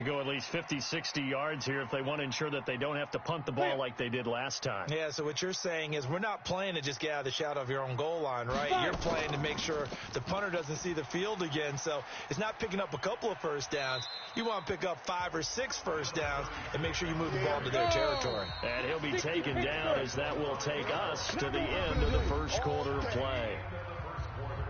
Go at least 50, 60 yards here if they want to ensure that they don't have to punt the ball like they did last time. Yeah, so what you're saying is we're not playing to just get out of the shadow of your own goal line, right? You're playing to make sure the punter doesn't see the field again. So it's not picking up a couple of first downs. You want to pick up 5 or 6 first downs and make sure you move the ball to their territory. And he'll be taken down as that will take us to the end of the first quarter of play.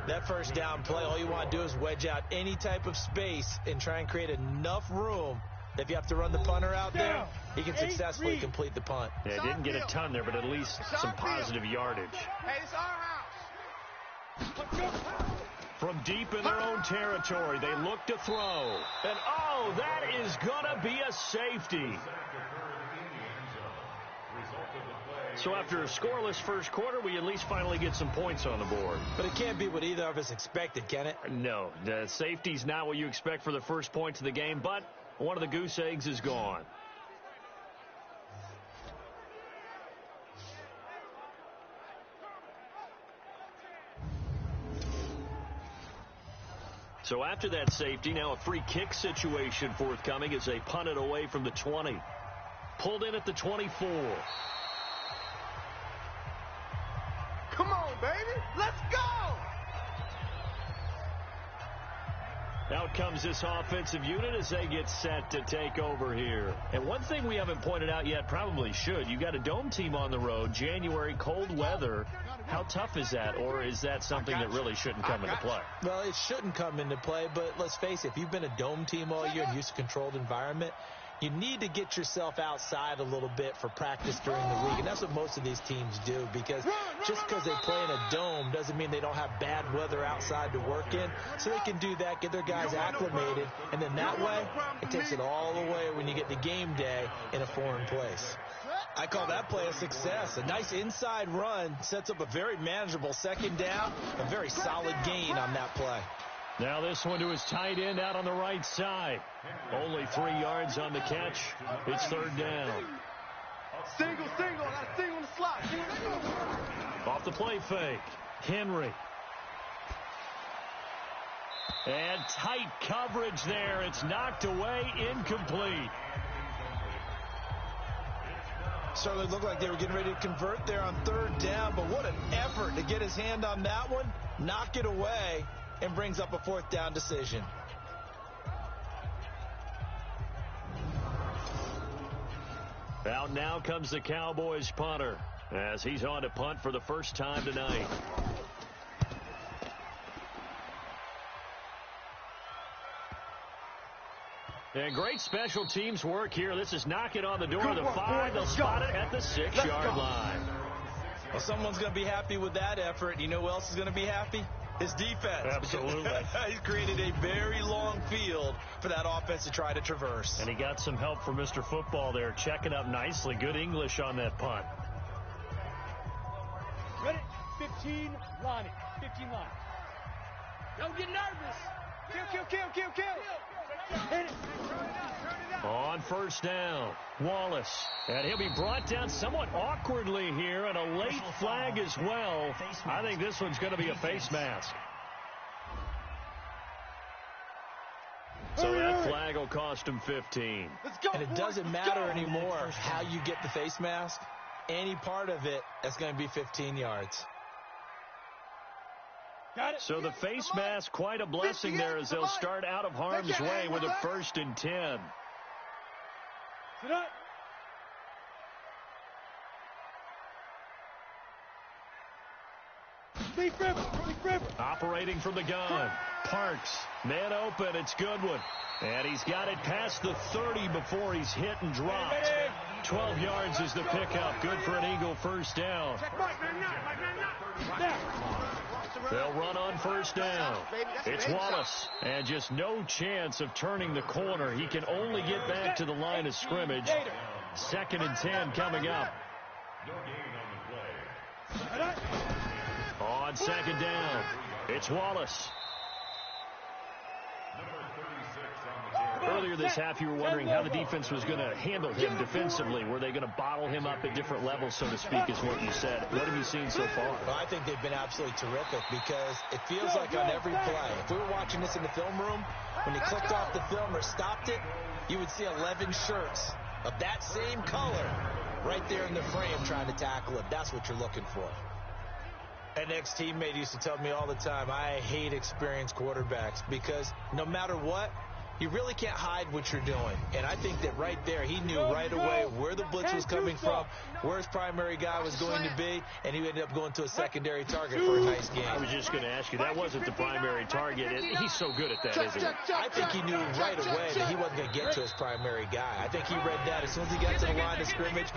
That first down play, all you want to do is wedge out any type of space and try and create enough room that if you have to run the punter out there, he can successfully complete the punt. Yeah, didn't get a ton there, but at least some positive yardage. Hey, it's our house. From deep in their own territory, they look to throw. And, oh, that is going to be a safety. So after a scoreless first quarter, we at least finally get some points on the board. But it can't be what either of us expected, can it? No, the safety's not what you expect for the first points of the game, but one of the goose eggs is gone. So after that safety, now a free kick situation forthcoming as they punt it away from the 20. Pulled in at the 24. Come on, baby. Let's go. Out comes this offensive unit as they get set to take over here. And one thing we haven't pointed out yet, probably should, you got a dome team on the road, January, cold weather. How tough is that, or is that something that really shouldn't come into play? Well, it shouldn't come into play, but let's face it, if you've been a dome team all year and used to a controlled environment, you need to get yourself outside a little bit for practice during the week, and that's what most of these teams do, because just because they play in a dome doesn't mean they don't have bad weather outside to work in, so they can do that, get their guys acclimated, and then that way, it takes it all away when you get to game day in a foreign place. I call that play a success. A nice inside run sets up a very manageable second down, a very solid gain on that play. Now this one to his tight end out on the right side. Only 3 yards on the catch. It's third down. Single. I got a single on the slot. Off the play fake. Henry. And tight coverage there. It's knocked away, incomplete. Certainly looked like they were getting ready to convert there on third down, but what an effort to get his hand on that one, knock it away, and brings up a fourth down decision. Out now comes the Cowboys punter as he's on to punt for the first time tonight. And great special teams work here. This is knock it on the door of the 5. They'll spot it at the 6-yard line. Well, someone's going to be happy with that effort. You know who else is going to be happy? His defense. Absolutely. He's created a very long field for that offense to try to traverse. And he got some help from Mr. Football there, checking up nicely. Good English on that punt. Ready? 15 line it. 15 line. Don't get nervous. Kill. Hit it. On first down, Wallace. And he'll be brought down somewhat awkwardly here, and a late flag as well. I think this one's going to be a face mask. So that flag will cost him 15. And it doesn't matter anymore how you get the face mask. Any part of it, that's going to be 15 yards. So the face mask, quite a blessing there as they'll start out of harm's way with a 1st and 10. Sit up. Big rip. Operating from the gun. Parks. Man open. It's Goodwin. And he's got it past the 30 before he's hit and dropped. 12 yards is the pickup. Good for an Eagle first down. They'll run on first down. It's Wallace. And just no chance of turning the corner. He can only get back to the line of scrimmage. 2nd and 10 coming up. On 2nd down, it's Wallace. Earlier this half, you were wondering how the defense was going to handle him defensively. Were they going to bottle him up at different levels, so to speak, is what you said. What have you seen so far? Well, I think they've been absolutely terrific because it feels like on every play, if we were watching this in the film room, when he clicked off the film or stopped it, you would see 11 shirts of that same color right there in the frame trying to tackle it. That's what you're looking for. An ex-teammate used to tell me all the time, I hate experienced quarterbacks because no matter what, you really can't hide what you're doing. And I think that right there, he knew right away where the blitz was coming from, where his primary guy was going to be, and he ended up going to a secondary target for a nice game. I was just going to ask you, that wasn't the primary target. He's so good at that, isn't he? I think he knew right away that he wasn't going to get to his primary guy. I think he read that as soon as he got to the line of scrimmage,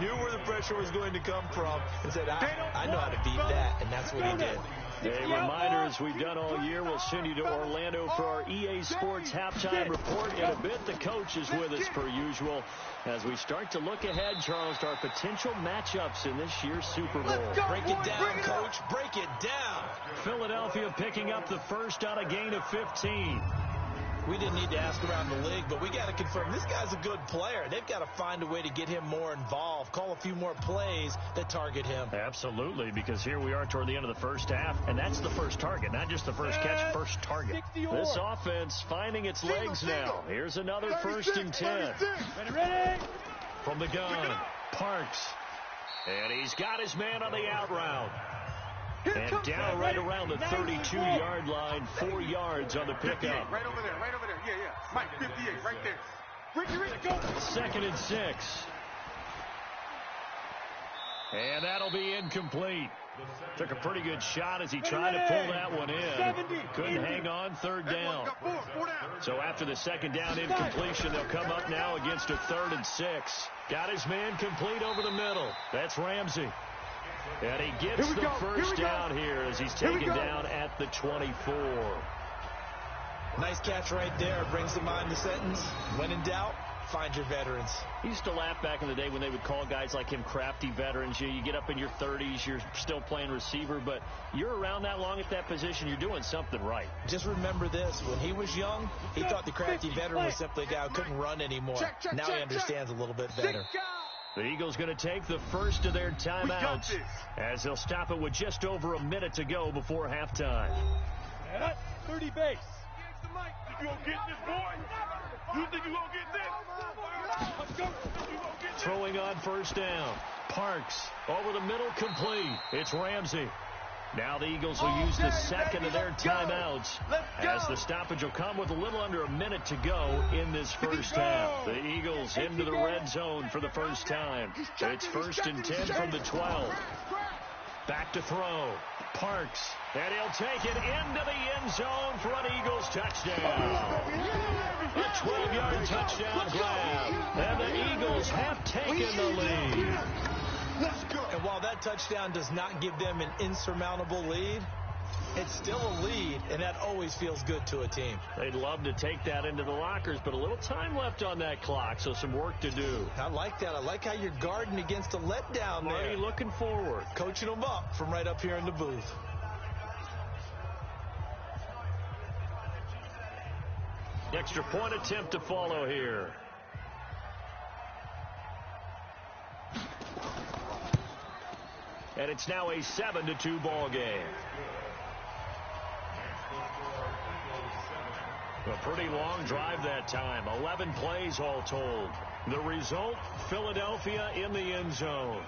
knew where the pressure was going to come from, and said, I know how to beat that, and that's what he did. A reminder, as we've done all year, we'll send you to Orlando for our EA Sports halftime report. In a bit, the coach is with us per usual as we start to look ahead, Charles, to our potential matchups in this year's Super Bowl. Break it down, Coach. Break it down. Philadelphia picking up the first on a gain of 15. We didn't need to ask around the league, but we got to confirm this guy's a good player. They've got to find a way to get him more involved, call a few more plays that target him. Absolutely, because here we are toward the end of the first half, and that's the first target, not just the first catch, first target. This offense finding its legs now. Here's another 1st and 10. Ready? From the gun, Parks. And he's got his man on the out route. And down right around the 32-yard line, 4 yards on the pickup. Right over there. Yeah. Mike, 58, right there. Ricky, go. 2nd and 6. And that'll be incomplete. Took a pretty good shot as he tried to pull that one in. Couldn't hang on, 3rd down. So after the 2nd down incompletion, they'll come up now against a 3rd and 6. Got his man complete over the middle. That's Ramsey. And he gets the first down here as he's taken down at the 24. Nice catch right there. Brings to mind the sentence, when in doubt, find your veterans. He used to laugh back in the day when they would call guys like him crafty veterans. You get up in your 30s, you're still playing receiver, but you're around that long at that position, you're doing something right. Just remember this. When he was young, he thought the crafty veteran was simply a guy who couldn't run anymore. Now he understands a little bit better. The Eagles going to take the first of their timeouts as they'll stop it with just over a minute to go before halftime. 30 base. You gonna get this, boy? You think you gonna get this? Throwing on 1st down. Parks over the middle, complete. It's Ramsey. Now the Eagles will use the 2nd of their timeouts as the stoppage will come with a little under a minute to go in this first half. The Eagles into the red zone for the first time. It's 1st and 10 from the 12. Back to throw. Parks. And he'll take it into the end zone for an Eagles touchdown. A 12-yard touchdown grab. And the Eagles have taken the lead. And while that touchdown does not give them an insurmountable lead, it's still a lead, and that always feels good to a team. They'd love to take that into the lockers, but a little time left on that clock, so some work to do. I like that. I like how you're guarding against a letdown there. Marty looking forward. Coaching them up from right up here in the booth. Extra point attempt to follow here. And it's now a 7-2 ball game. A pretty long drive that time. 11 plays all told. The result, Philadelphia in the end zone.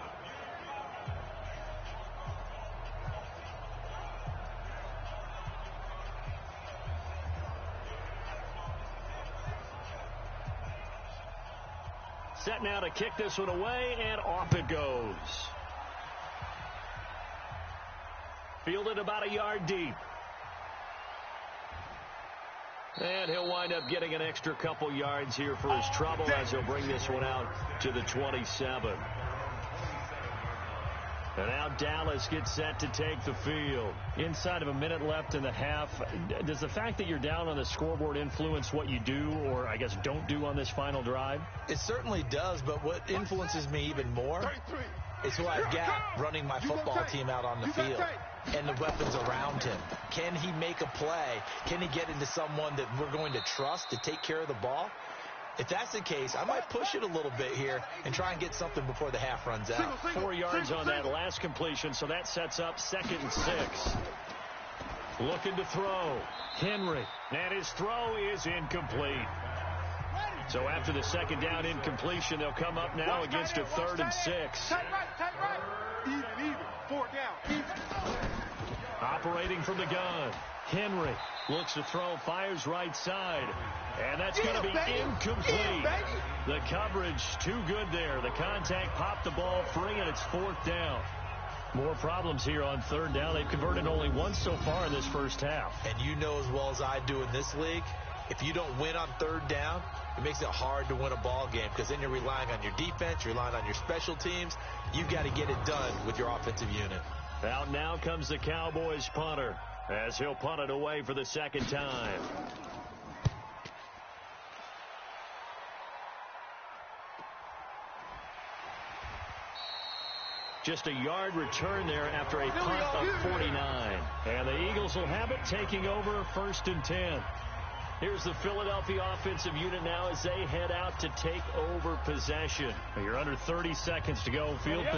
Set now to kick this one away, and off it goes. Fielded about a yard deep. And he'll wind up getting an extra couple yards here for his trouble as he'll bring this one out to the 27. And now Dallas gets set to take the field. Inside of a minute left in the half, does the fact that you're down on the scoreboard influence what you do, or I guess don't do on this final drive? It certainly does, but what influences me even more is who I've got running my football team out on the field and the weapons around him. Can he make a play? Can he get into someone that we're going to trust to take care of the ball? If that's the case, I might push it a little bit here and try and get something before the half runs out. 4 yards on that last completion, so that sets up 2nd and 6. Looking to throw. Henry. And his throw is incomplete. So after the second down incompletion, they'll come up now against a 3rd and 6. Tight right. Even. 4 down. Operating from the gun. Henry looks to throw, fires right side. And that's going to be incomplete. The coverage too good there. The contact popped the ball free, and it's 4th down. More problems here on 3rd down. They've converted only once so far in this first half. And you know as well as I do in this league, if you don't win on 3rd down, it makes it hard to win a ball game because then you're relying on your defense, you're relying on your special teams. You've got to get it done with your offensive unit. Out now comes the Cowboys punter as he'll punt it away for the 2nd time. Just a yard return there after a punt of 49. And the Eagles will have it, taking over 1st and 10. Here's the Philadelphia offensive unit now as they head out to take over possession. You're under 30 seconds to go. Field position.